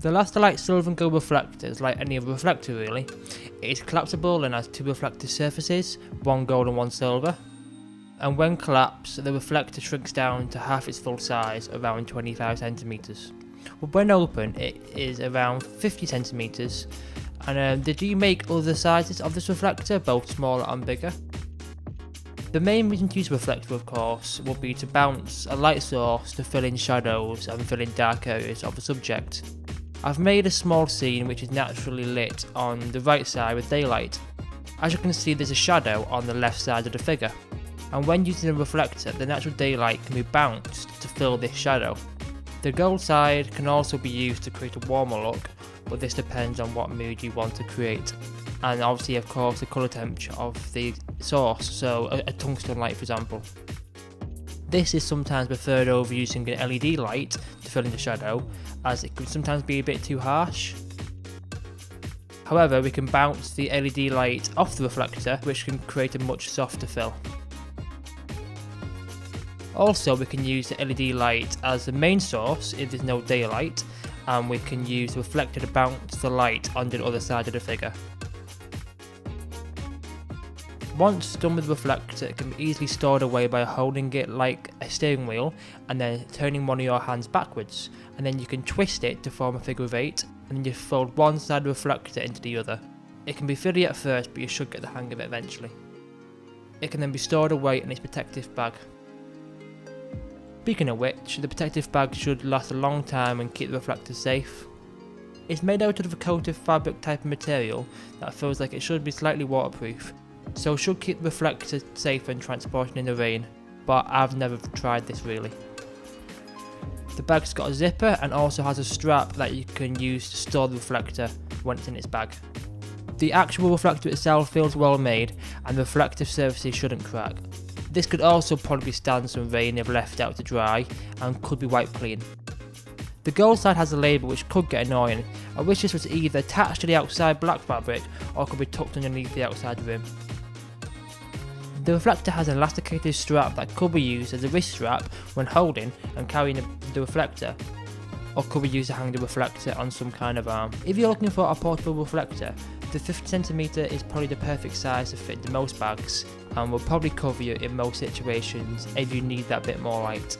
The LASTOLITE silver and gold reflector is like any other reflector really. It is collapsible and has two reflective surfaces, one gold and one silver. And when collapsed, the reflector shrinks down to half its full size, around 25 centimeters. But when open, it is around 50 centimeters. And did you make other sizes of this reflector, both smaller and bigger? The main reason to use a reflector, of course, would be to bounce a light source to fill in shadows and fill in dark areas of the subject. I've made a small scene which is naturally lit on the right side with daylight. As you can see, there's a shadow on the left side of the figure, and when using a reflector, the natural daylight can be bounced to fill this shadow. The gold side can also be used to create a warmer look, but this depends on what mood you want to create, and obviously of course the colour temperature of the source, so a tungsten light for example. This is sometimes preferred over using an LED light to fill in the shadow, as it can sometimes be a bit too harsh. However, we can bounce the LED light off the reflector, which can create a much softer fill. Also, we can use the LED light as the main source if there's no daylight, and we can use the reflector to bounce the light onto the other side of the figure. Once done with the reflector, it can be easily stored away by holding it like a steering wheel and then turning one of your hands backwards, and then you can twist it to form a figure of 8, and then you fold one side of the reflector into the other. It can be fiddly at first, but you should get the hang of it eventually. It can then be stored away in its protective bag. Speaking of which, the protective bag should last a long time and keep the reflector safe. It's made out of a coated fabric type of material that feels like it should be slightly waterproof, so should keep the reflector safe when transporting in the rain, but I've never tried this really. The bag's got a zipper and also has a strap that you can use to store the reflector when it's in its bag. The actual reflector itself feels well made and the reflective surfaces shouldn't crack. This could also probably stand some rain if left out to dry and could be wiped clean. The gold side has a label which could get annoying. I wish this was either attached to the outside black fabric or could be tucked underneath the outside rim. The reflector has an elasticated strap that could be used as a wrist strap when holding and carrying the reflector, or could be used to hang the reflector on some kind of arm. If you're looking for a portable reflector, the 50cm is probably the perfect size to fit into most bags and will probably cover you in most situations if you need that bit more light.